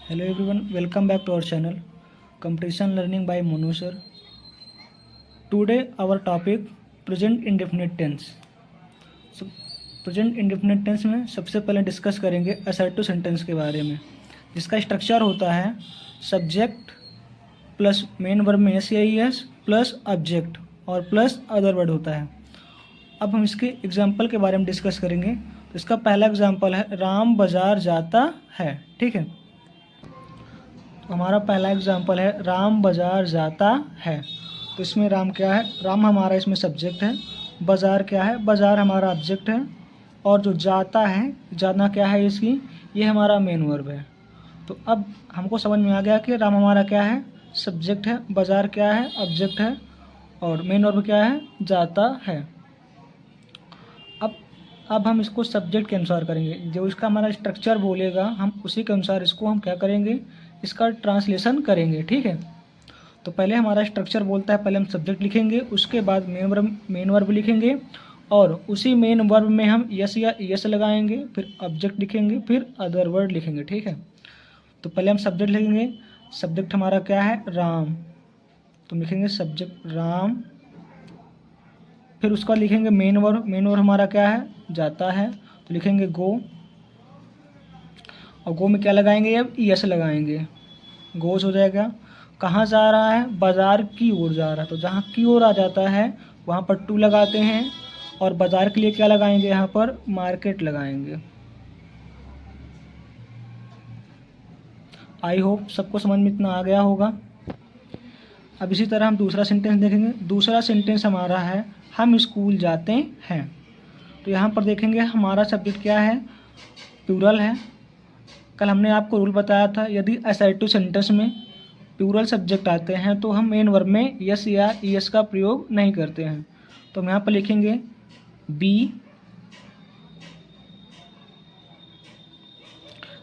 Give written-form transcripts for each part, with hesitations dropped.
Hello everyone, welcome back to our channel Competition Learning by Monu sir. Today our topic present indefinite tense. So present indefinite tense में सबसे पहले discuss करेंगे assertive sentence के बारे में, जिसका structure होता है सब्जेक्ट प्लस मेन वर्ब में एस या एस प्लस ऑब्जेक्ट और प्लस अदर वर्ड होता है। अब हम इसके एग्जाम्पल के बारे में डिस्कस करेंगे। तो इसका पहला एग्जाम्पल है राम बाजार जाता है। ठीक है, तो हमारा पहला एग्जाम्पल है राम बाजार जाता है। तो इसमें राम क्या है? राम हमारा इसमें सब्जेक्ट है। बाजार क्या है? बाजार हमारा ऑब्जेक्ट है। और जो जाता है, जाना क्या है इसकी? ये हमारा मेन वर्ब है। तो अब हमको समझ में आ गया कि राम हमारा क्या है? सब्जेक्ट है। बाजार क्या है? ऑब्जेक्ट है। और मेन वर्ब क्या है? जाता है। अब हम इसको सब्जेक्ट के अनुसार करेंगे। जो इसका हमारा स्ट्रक्चर बोलेगा हम उसी के अनुसार इसको हम क्या करेंगे? इसका ट्रांसलेशन करेंगे। ठीक है, तो पहले हमारा स्ट्रक्चर बोलता है, पहले हम सब्जेक्ट लिखेंगे, उसके बाद मेन वर्ब लिखेंगे और उसी मेन वर्ब में हम यस या यस लगाएंगे, फिर ऑब्जेक्ट लिखेंगे, फिर अदर वर्ड लिखेंगे। ठीक है, तो पहले हम सब्जेक्ट लिखेंगे। सब्जेक्ट हमारा क्या है? राम। तो लिखेंगे सब्जेक्ट राम। फिर उसका लिखेंगे मेन वर्ब। मेन वर्ब हमारा क्या है? जाता है। तो लिखेंगे गो। और गो में क्या लगाएंगे? अब यस लगाएंगे, गोज हो जाएगा। कहाँ जा रहा है? बाजार की ओर जा रहा है। तो जहाँ की ओर आ जाता है वहाँ पर टू लगाते हैं। और बाजार के लिए क्या लगाएंगे? यहाँ पर मार्केट लगाएंगे। आई होप सबको समझ में इतना आ गया होगा। अब इसी तरह हम दूसरा सेंटेंस देखेंगे। दूसरा सेंटेंस हमारा है हम स्कूल जाते हैं। तो यहाँ पर देखेंगे हमारा सब्जेक्ट क्या है? प्लूरल है। कल हमने आपको रूल बताया था, यदि असर्टिव सेंटेंस में प्लूरल सब्जेक्ट आते हैं तो हम मेन वर्ब में यस या ईएस का प्रयोग नहीं करते हैं। तो हम यहाँ पर लिखेंगे बी।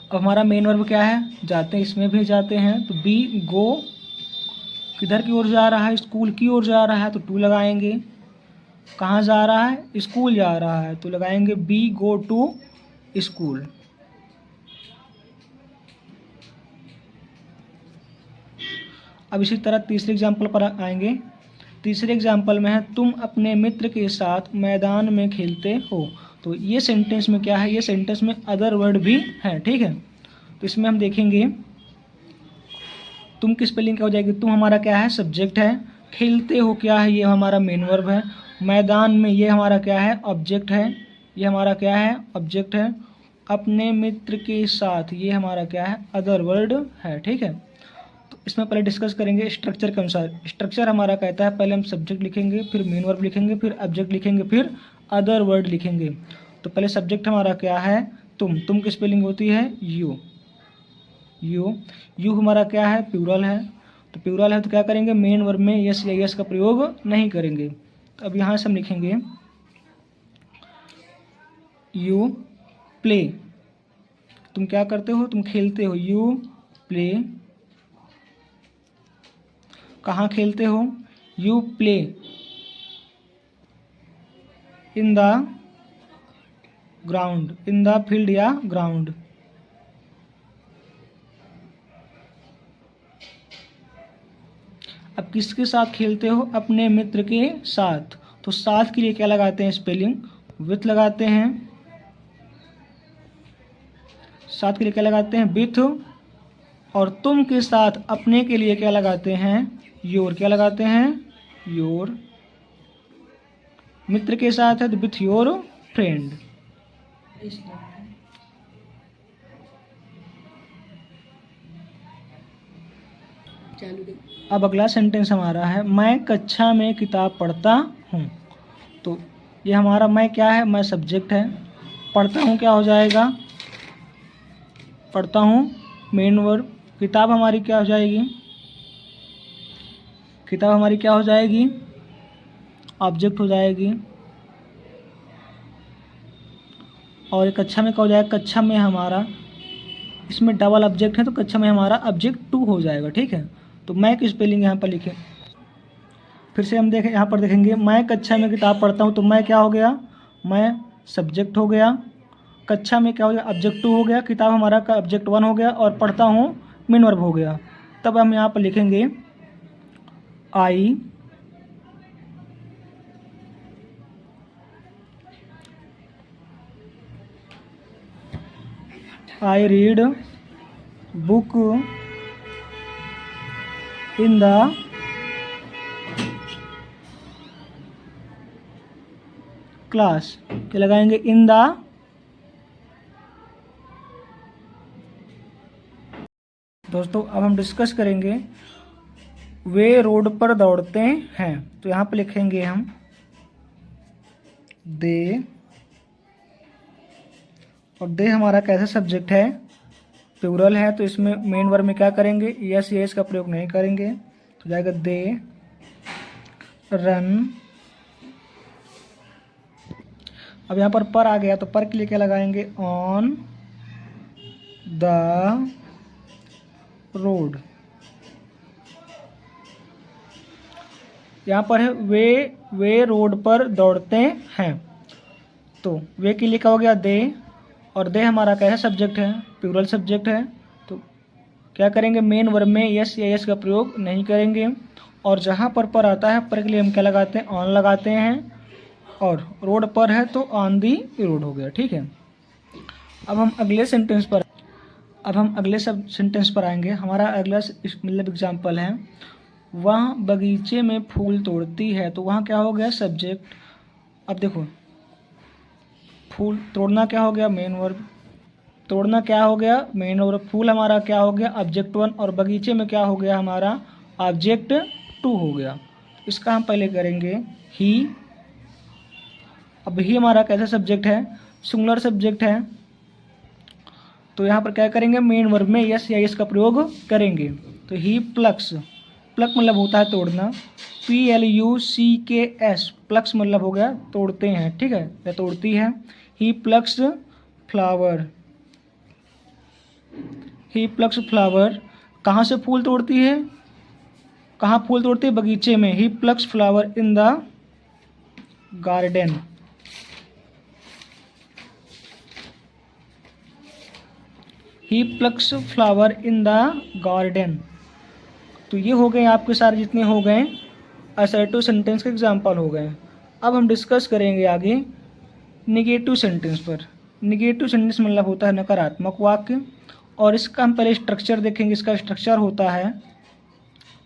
अब हमारा मेन वर्ब क्या है? जाते हैं, इसमें भी जाते हैं। तो बी गो, किधर की ओर जा रहा है? स्कूल की ओर जा रहा है, तो टू लगाएंगे। कहाँ जा रहा है? स्कूल जा रहा है, तो लगाएंगे बी गो टू स्कूल। अब इसी तरह तीसरे एग्जाम्पल पर आएंगे। तीसरे एग्जाम्पल में है तुम अपने मित्र के साथ मैदान में खेलते हो। तो ये सेंटेंस में क्या है? ये सेंटेंस में अदर वर्ड भी है। ठीक है, तो इसमें हम देखेंगे तुम की स्पेलिंग क्या हो जाएगी? तुम हमारा क्या है? सब्जेक्ट है। खेलते हो क्या है? ये हमारा मेन वर्ब है। मैदान में ये हमारा क्या है? ऑब्जेक्ट है। ये हमारा क्या है? ऑब्जेक्ट है। अपने मित्र के साथ ये हमारा क्या है? अदर वर्ड है। ठीक है, तो इसमें पहले डिस्कस करेंगे स्ट्रक्चर के अनुसार। स्ट्रक्चर हमारा कहता है पहले हम सब्जेक्ट लिखेंगे, फिर मेन वर्ब लिखेंगे, फिर ऑब्जेक्ट लिखेंगे, फिर अदर वर्ड लिखेंगे। तो पहले सब्जेक्ट हमारा क्या है? तुम की स्पेलिंग होती है यू। यू हमारा क्या है? प्लूरल है। तो प्लूरल है तो क्या करेंगे? मेन वर्ब में यस या यस का प्रयोग नहीं करेंगे। तो अब यहाँ से हम लिखेंगे यू प्ले। तुम क्या करते हो? तुम खेलते हो। You play. कहाँ खेलते हो? You play in the ground, in the field या ग्राउंड। अब किसके साथ खेलते हो? अपने मित्र के साथ। तो साथ के लिए क्या लगाते हैं? स्पेलिंग विथ लगाते हैं। साथ के लिए क्या लगाते हैं? विथ। और तुम के साथ अपने के लिए क्या लगाते हैं? योर। क्या लगाते हैं? योर। मित्र के साथ है तो विथ योर फ्रेंड। अब अगला सेंटेंस हमारा है मैं कक्षा में किताब पढ़ता हूँ। तो ये हमारा मैं क्या है? मैं सब्जेक्ट है। पढ़ता हूँ क्या हो जाएगा? पढ़ता हूँ मेन वर्ब। किताब हमारी क्या हो जाएगी? किताब हमारी क्या हो जाएगी? ऑब्जेक्ट हो जाएगी। और ये कक्षा में क्या हो जाएगा? कक्षा में हमारा, इसमें डबल ऑब्जेक्ट है तो कक्षा में हमारा ऑब्जेक्ट टू हो जाएगा। ठीक है, तो मैं की स्पेलिंग यहाँ पर लिखें। फिर से हम देखें, यहाँ पर देखेंगे मैं कक्षा में किताब पढ़ता हूँ। तो मैं क्या हो गया? मैं सब्जेक्ट हो गया। कक्षा में क्या हो गया? ऑब्जेक्ट टू हो गया। किताब हमारा का ऑब्जेक्ट वन हो गया। और पढ़ता हूँ मेन वर्ब हो गया। तब हम यहाँ पर लिखेंगे I read book in the class. क्या लगाएंगे? In the. दोस्तों अब हम डिस्कस करेंगे वे रोड पर दौड़ते हैं। तो यहाँ पे लिखेंगे हम दे, और दे हमारा कैसा सब्जेक्ट है? प्लूरल है, तो इसमें मेन वर्ब में क्या करेंगे? यस यस का प्रयोग नहीं करेंगे, तो जाएगा दे रन। अब यहाँ पर आ गया, तो पर के लिए क्या लगाएंगे? On the road. यहाँ पर है वे रोड पर दौड़ते हैं, तो वे के लिए क्या हो गया? दे, और दे हमारा कैसा सब्जेक्ट है? प्लूरल सब्जेक्ट है, तो क्या करेंगे? मेन वर्ब में यस या यस का प्रयोग नहीं करेंगे। और जहाँ पर आता है, पर के लिए हम क्या लगाते हैं? ऑन लगाते हैं, और रोड पर है तो ऑन दी रोड हो गया। ठीक है, अब हम अगले सेंटेंस पर आएंगे। हमारा अगला मतलब एग्जाम्पल है, वह बगीचे में फूल तोड़ती है। तो वहाँ क्या हो गया? सब्जेक्ट। अब देखो, फूल तोड़ना क्या हो गया? Main verb. तोड़ना क्या हो गया? Main verb. फूल हमारा क्या हो गया? ऑब्जेक्ट 1, और बगीचे में क्या हो गया? हमारा ऑब्जेक्ट 2 हो गया। इसका हम पहले करेंगे ही। अब ही हमारा कैसा सब्जेक्ट है? सिंगुलर सब्जेक्ट है, तो यहाँ पर क्या करेंगे? मेन वर्ब में यस या यस का प्रयोग करेंगे। तो ही प्लक्स, प्लक मतलब होता है तोड़ना, PLUCKS, प्लक्स मतलब हो गया तोड़ते हैं। ठीक है, या तोड़ती है। ही प्लक्स फ्लावर, ही प्लक्स फ्लावर। कहाँ से फूल तोड़ती है? कहाँ फूल तोड़ती है? बगीचे में। He plucks flower in the garden. He plucks flower in the garden. तो ये हो गए आपके सारे जितने हो गए असर्टिव सेंटेंस के एग्जाम्पल हो गए। अब हम डिस्कस करेंगे आगे निगेटिव सेंटेंस पर। निगेटिव सेंटेंस मतलब होता है नकारात्मक वाक्य, और इसका हम पहले स्ट्रक्चर देखेंगे। इसका स्ट्रक्चर होता है,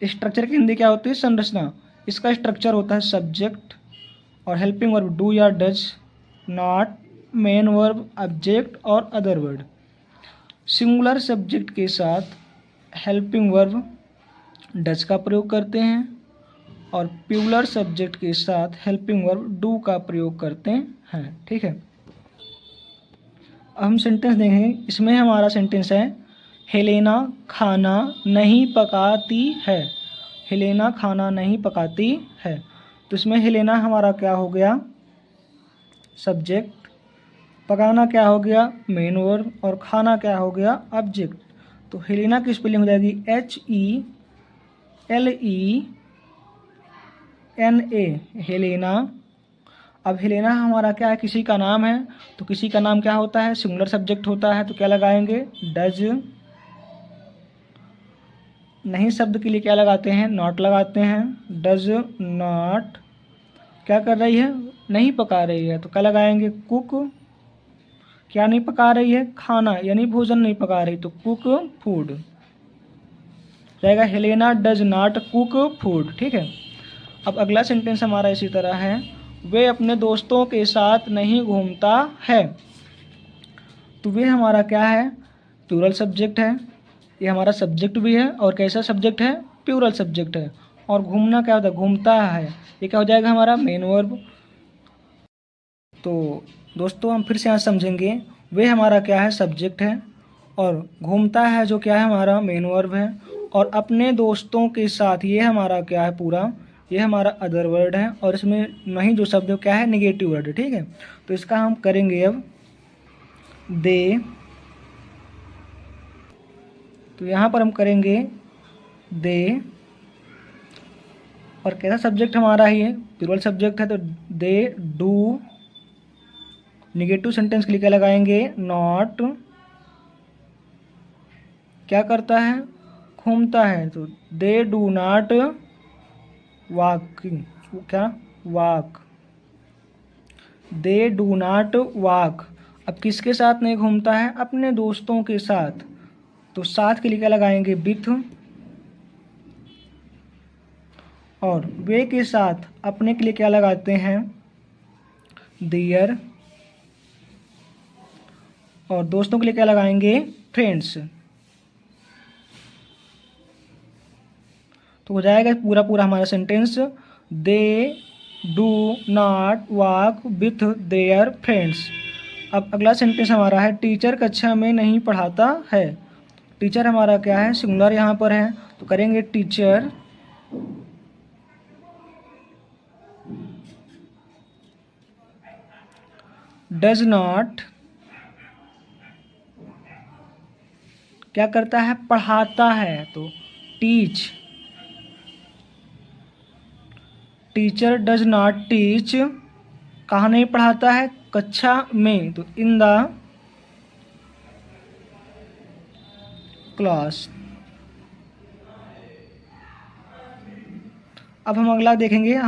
स्ट्रक्चर की हिंदी क्या होती है? संरचना। इसका स्ट्रक्चर होता है सब्जेक्ट और हेल्पिंग वर्ब डू या does, not, main verb, object और अदर वर्ड। सिंगुलर सब्जेक्ट के साथ हेल्पिंग वर्ब डज का प्रयोग करते हैं, और प्लूरल सब्जेक्ट के साथ हेल्पिंग वर्ब डू का प्रयोग करते हैं। ठीक है, अब हम सेंटेंस देखेंगे। इसमें हमारा सेंटेंस है, हेलेना खाना नहीं पकाती है। हेलेना खाना नहीं पकाती है, तो इसमें हेलेना हमारा क्या हो गया? सब्जेक्ट। पकाना क्या हो गया? मेन वर्ब, और खाना क्या हो गया? ऑब्जेक्ट। तो हेलेना की स्पेलिंग हो जाएगी HELENA, हेलेना। अब हेलेना हमारा क्या है? किसी का नाम है, तो किसी का नाम क्या होता है? सिंगुलर सब्जेक्ट होता है, तो क्या लगाएंगे? डज। नहीं शब्द के लिए क्या लगाते हैं? नॉट लगाते हैं। डज नॉट क्या कर रही है? नहीं पका रही है, तो क्या लगाएंगे? कुक। क्या नहीं पका रही है? खाना, यानी भोजन नहीं पका रही, तो कुक फूड रहेगा। Helena does not cook food. ठीक है, अब अगला सेंटेंस हमारा इसी तरह है, वे अपने दोस्तों के साथ नहीं घूमता है। तो वे हमारा क्या है? प्लूरल सब्जेक्ट है, ये हमारा सब्जेक्ट भी है, और कैसा सब्जेक्ट है? प्लूरल सब्जेक्ट है। और घूमना क्या होता है? घूमता है, ये क्या हो जाएगा? हमारा मेन वर्ब। तो दोस्तों हम फिर से यहाँ समझेंगे, वे हमारा क्या है? सब्जेक्ट है, और घूमता है जो क्या है? हमारा मेन वर्ब है, और अपने दोस्तों के साथ ये हमारा क्या है? पूरा ये हमारा अदर वर्ड है, और इसमें नहीं जो शब्द क्या है? निगेटिव वर्ड है। ठीक है, तो इसका हम करेंगे अब दे। तो यहाँ पर हम करेंगे दे, और कैसा सब्जेक्ट हमारा ही है? प्लूरल सब्जेक्ट है, तो दे डू। निगेटिव सेंटेंस के लिए क्या लगाएंगे? नॉट। क्या करता है? घूमता है, तो दे डू नॉट वॉकिंग, क्या walk, they do not walk. अब किसके साथ नहीं घूमता है? अपने दोस्तों के साथ, तो साथ के लिए क्या लगाएंगे? विथ। और वे के साथ अपने के लिए क्या लगाते हैं? देयर। और दोस्तों के लिए क्या लगाएंगे? फ्रेंड्स। तो हो जाएगा पूरा पूरा हमारा sentence, they do not walk with their friends. अब अगला सेंटेंस हमारा है, टीचर कक्षा में नहीं पढ़ाता है। टीचर हमारा क्या है? सिंगुलर यहाँ पर है, तो करेंगे टीचर डज नॉट, क्या करता है? पढ़ाता है, तो teach. Teacher does not teach, कहाँ नहीं पढ़ाता है? कक्षा में, तो इन द क्लास। अब हम अगला देखेंगे।